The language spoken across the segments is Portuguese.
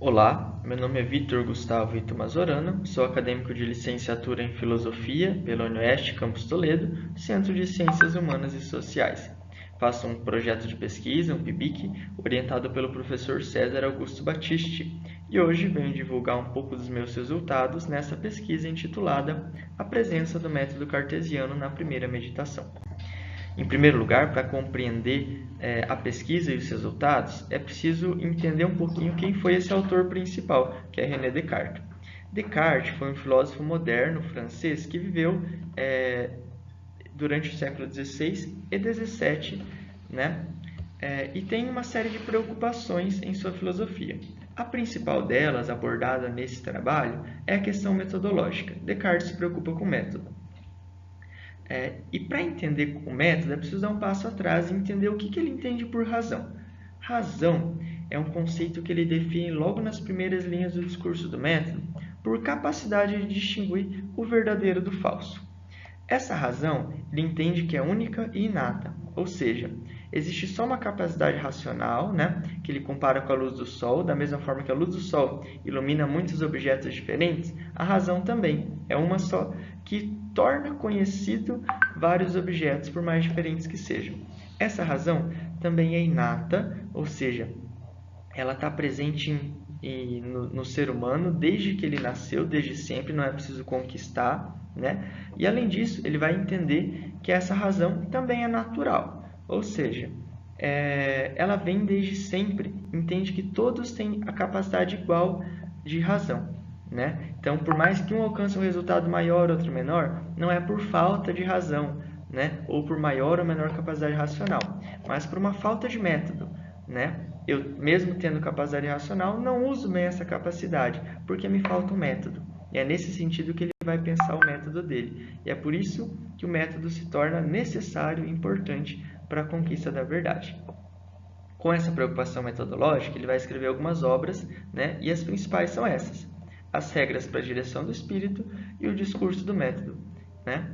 Olá, meu nome é Vitor Gustavo Ito Mazorano, sou acadêmico de licenciatura em Filosofia pela UniOeste Campus Toledo, Centro de Ciências Humanas e Sociais. Faço um projeto de pesquisa, um PIBIC, orientado pelo professor César Augusto Battisti, e hoje venho divulgar um pouco dos meus resultados nessa pesquisa intitulada A Presença do Método Cartesiano na Primeira Meditação. Em primeiro lugar, para compreender a pesquisa e os resultados, é preciso entender um pouquinho quem foi esse autor principal, que é René Descartes. Descartes foi um filósofo moderno francês que viveu durante o século XVI e XVII, né? E tem uma série de preocupações em sua filosofia. A principal delas, abordada nesse trabalho, é a questão metodológica. Descartes se preocupa com o método. E para entender o método, é preciso dar um passo atrás e entender o que ele entende por razão. Razão é um conceito que ele define logo nas primeiras linhas do discurso do método por capacidade de distinguir o verdadeiro do falso. Essa razão ele entende que é única e inata, ou seja, existe só uma capacidade racional, né, que ele compara com a luz do Sol, da mesma forma que a luz do Sol ilumina muitos objetos diferentes, a razão também é uma só que torna conhecido vários objetos, por mais diferentes que sejam. Essa razão também é inata, ou seja, ela está presente no ser humano desde que ele nasceu, desde sempre, não é preciso conquistar, né? E além disso, ele vai entender que essa razão também é natural, ou seja, ela vem desde sempre, entende que todos têm a capacidade igual de razão, né? Então, por mais que um alcance um resultado maior, outro menor, não é por falta de razão, né? Ou por maior ou menor capacidade racional, mas por uma falta de método, né? Eu, mesmo tendo capacidade racional, não uso bem essa capacidade, porque me falta um método. E é nesse sentido que ele vai pensar o método dele. E é por isso que o método se torna necessário e importante para a conquista da verdade. Com essa preocupação metodológica, ele vai escrever algumas obras, né? E as principais são essas: As Regras para a Direção do Espírito e o Discurso do Método, né?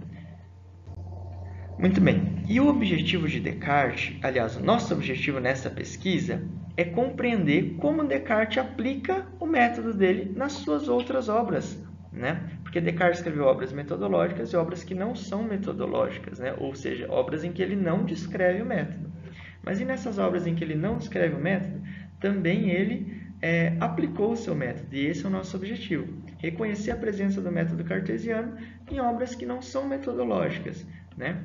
Muito bem. E o objetivo de Descartes, aliás, o nosso objetivo nessa pesquisa é compreender como Descartes aplica o método dele nas suas outras obras, né? Porque Descartes escreveu obras metodológicas e obras que não são metodológicas, né? Ou seja, obras em que ele não descreve o método. Mas e nessas obras em que ele não descreve o método, também ele aplicou o seu método. E esse é o nosso objetivo: reconhecer a presença do método cartesiano em obras que não são metodológicas, né?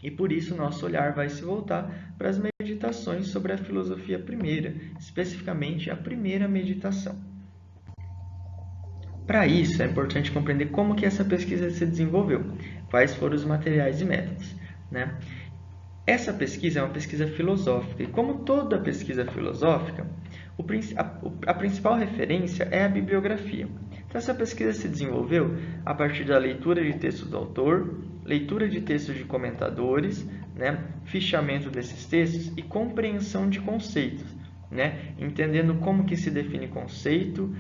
E por isso nosso olhar vai se voltar para as meditações sobre a filosofia primeira, especificamente a primeira meditação. Para isso, é importante compreender como que essa pesquisa se desenvolveu, quais foram os materiais e métodos, né? Essa pesquisa é uma pesquisa filosófica, e como toda pesquisa filosófica, a principal referência é a bibliografia. Então, essa pesquisa se desenvolveu a partir da leitura de textos do autor, leitura de textos de comentadores, né, fichamento desses textos e compreensão de conceitos, né, entendendo como que se define conceito,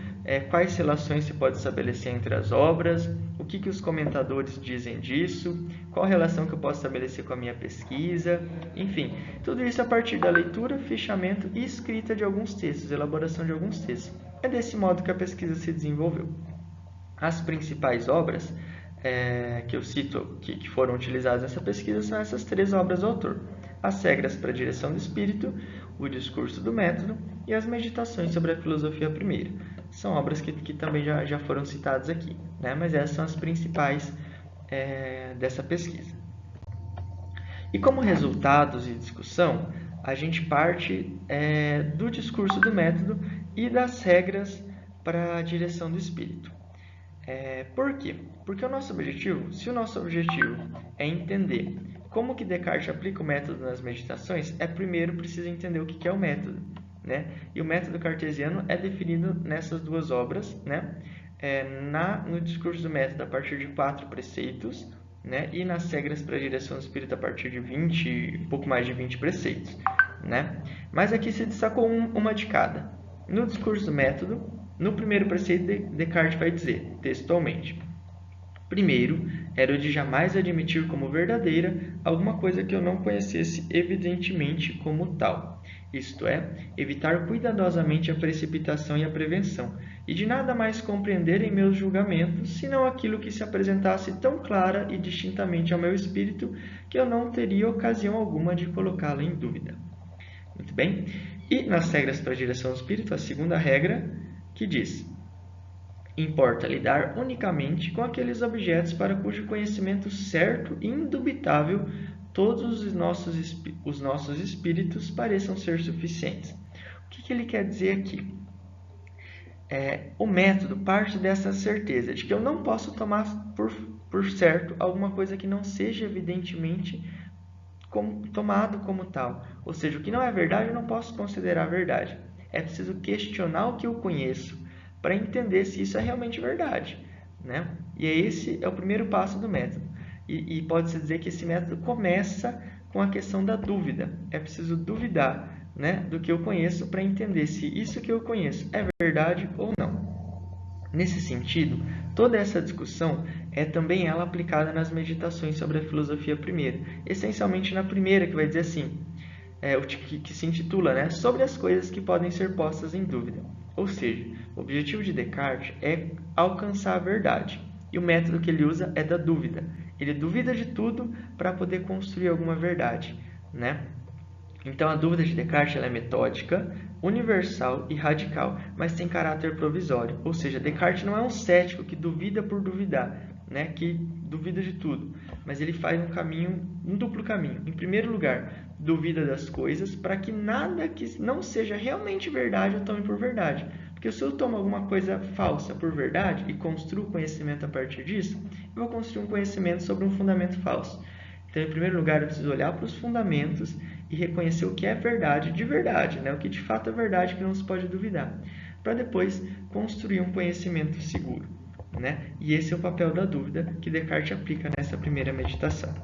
quais relações se pode estabelecer entre as obras, o que os comentadores dizem disso, qual a relação que eu posso estabelecer com a minha pesquisa, enfim, tudo isso a partir da leitura, fichamento e escrita de alguns textos, elaboração de alguns textos. É desse modo que a pesquisa se desenvolveu. As principais obras que eu cito, que foram utilizadas nessa pesquisa, são essas três obras do autor: As Regras para a Direção do Espírito, o Discurso do Método e as Meditações sobre a Filosofia Primeira. São obras que também já foram citadas aqui, né? Mas essas são as principais dessa pesquisa. E como resultados e discussão, a gente parte do discurso do método e das regras para a direção do espírito. Por quê? Porque se o nosso objetivo é entender como que Descartes aplica o método nas meditações, primeiro precisa entender o que é o método, né? E o método cartesiano é definido nessas duas obras, né? No discurso do método a partir de 4 preceitos, né? E nas regras para a direção do espírito a partir de um pouco mais de 20 preceitos, né? Mas aqui se destacou uma de cada. No discurso do método, no primeiro preceito, Descartes vai dizer, textualmente: primeiro, era o de jamais admitir como verdadeira alguma coisa que eu não conhecesse evidentemente como tal. isto é, evitar cuidadosamente a precipitação e a prevenção, e de nada mais compreender em meus julgamentos, senão aquilo que se apresentasse tão clara e distintamente ao meu espírito, que eu não teria ocasião alguma de colocá-la em dúvida. Muito bem? E nas regras para a direção do espírito, a segunda regra que diz: importa lidar unicamente com aqueles objetos para cujo conhecimento certo e indubitável todos os nossos espíritos pareçam ser suficientes. O que ele quer dizer aqui? O método parte dessa certeza de que eu não posso tomar por certo alguma coisa que não seja evidentemente tomado como tal. Ou seja, o que não é verdade eu não posso considerar verdade. É preciso questionar o que eu conheço para entender se isso é realmente verdade, né? E esse é o primeiro passo do método. E pode-se dizer que esse método começa com a questão da dúvida. É preciso duvidar, né, do que eu conheço para entender se isso que eu conheço é verdade ou não. Nesse sentido, toda essa discussão é também ela aplicada nas meditações sobre a filosofia primeira. Essencialmente na primeira, que vai dizer assim, que se intitula, né, sobre as coisas que podem ser postas em dúvida. Ou seja, o objetivo de Descartes é alcançar a verdade. E o método que ele usa é da dúvida. Ele duvida de tudo para poder construir alguma verdade, né? Então, a dúvida de Descartes ela é metódica, universal e radical, mas tem caráter provisório. Ou seja, Descartes não é um cético que duvida por duvidar, né? Que duvida de tudo. Mas ele faz um duplo caminho. Em primeiro lugar, duvida das coisas para que nada que não seja realmente verdade eu tome por verdade. Porque se eu tomo alguma coisa falsa por verdade e construo conhecimento a partir disso, eu vou construir um conhecimento sobre um fundamento falso. Então, em primeiro lugar, eu preciso olhar para os fundamentos e reconhecer o que é verdade de verdade, né? O que de fato é verdade que não se pode duvidar, para depois construir um conhecimento seguro, né? E esse é o papel da dúvida que Descartes aplica nessa primeira meditação.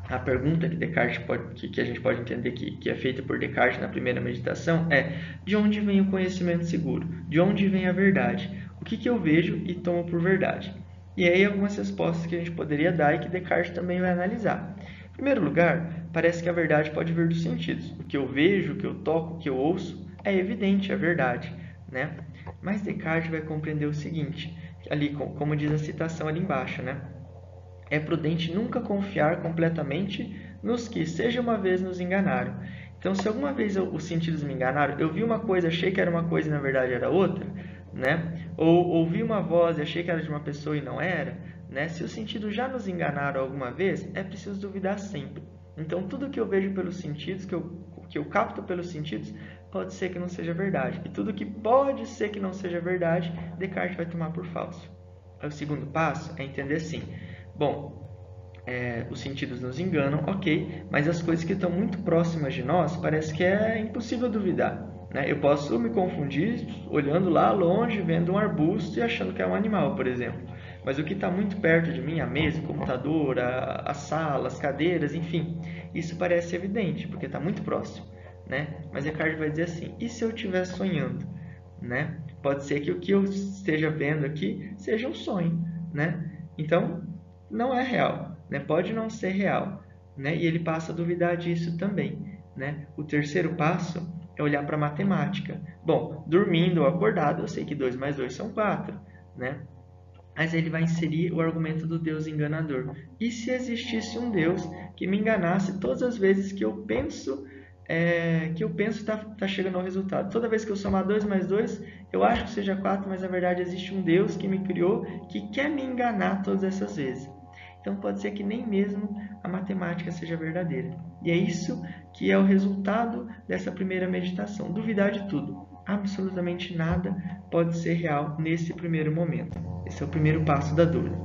A pergunta que a gente pode entender que é feita por Descartes na primeira meditação é: de onde vem o conhecimento seguro? De onde vem a verdade? O que eu vejo e tomo por verdade? E aí algumas respostas que a gente poderia dar e que Descartes também vai analisar. Em primeiro lugar, parece que a verdade pode vir dos sentidos. O que eu vejo, o que eu toco, o que eu ouço é evidente, é verdade, né? Mas Descartes vai compreender o seguinte, ali como diz a citação ali embaixo, né? É prudente nunca confiar completamente nos que, seja uma vez, nos enganaram. Então, se alguma vez os sentidos me enganaram, eu vi uma coisa, achei que era uma coisa e na verdade era outra, né? Ou ouvi uma voz e achei que era de uma pessoa e não era, né? Se os sentidos já nos enganaram alguma vez, é preciso duvidar sempre. Então, tudo que eu vejo pelos sentidos, que eu capto pelos sentidos, pode ser que não seja verdade. E tudo que pode ser que não seja verdade, Descartes vai tomar por falso. O segundo passo é entender assim: bom, os sentidos nos enganam, ok, mas as coisas que estão muito próximas de nós, parece que é impossível duvidar, né? Eu posso me confundir olhando lá longe, vendo um arbusto e achando que é um animal, por exemplo. Mas o que está muito perto de mim, a mesa, o computador, a sala, as cadeiras, enfim, isso parece evidente, porque está muito próximo, né? Mas Descartes vai dizer assim: e se eu estiver sonhando, né? Pode ser que o que eu esteja vendo aqui seja um sonho, né? Então, não é real, né? Pode não ser real, né? E ele passa a duvidar disso também, né? O terceiro passo é olhar para a matemática. Bom, dormindo ou acordado, eu sei que 2 mais 2 são 4, né? Mas ele vai inserir o argumento do Deus enganador. E se existisse um Deus que me enganasse todas as vezes que eu penso está chegando ao resultado? Toda vez que eu somar 2 mais 2, eu acho que seja 4, mas na verdade existe um Deus que me criou, que quer me enganar todas essas vezes. Então pode ser que nem mesmo a matemática seja verdadeira. E é isso que é o resultado dessa primeira meditação. Duvidar de tudo. Absolutamente nada pode ser real nesse primeiro momento. Esse é o primeiro passo da dúvida.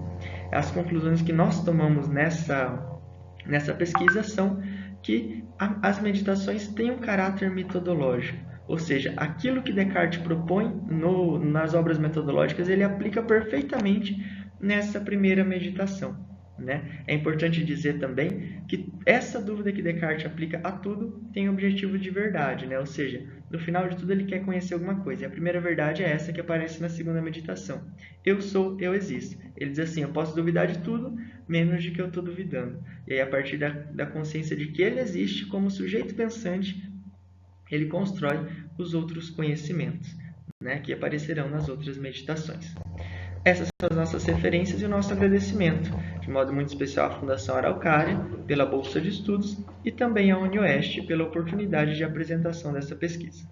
As conclusões que nós tomamos nessa pesquisa são que as meditações têm um caráter metodológico. Ou seja, aquilo que Descartes propõe nas obras metodológicas, ele aplica perfeitamente nessa primeira meditação, né? É importante dizer também que essa dúvida que Descartes aplica a tudo tem objetivo de verdade, né? Ou seja, no final de tudo ele quer conhecer alguma coisa. E a primeira verdade é essa que aparece na segunda meditação. Eu sou, eu existo. Ele diz assim: eu posso duvidar de tudo, menos de que eu estou duvidando. E aí, a partir da consciência de que ele existe como sujeito pensante, ele constrói os outros conhecimentos, né, que aparecerão nas outras meditações. Essas são as nossas referências e o nosso agradecimento, de modo muito especial à Fundação Araucária pela Bolsa de Estudos e também à UniOeste pela oportunidade de apresentação dessa pesquisa.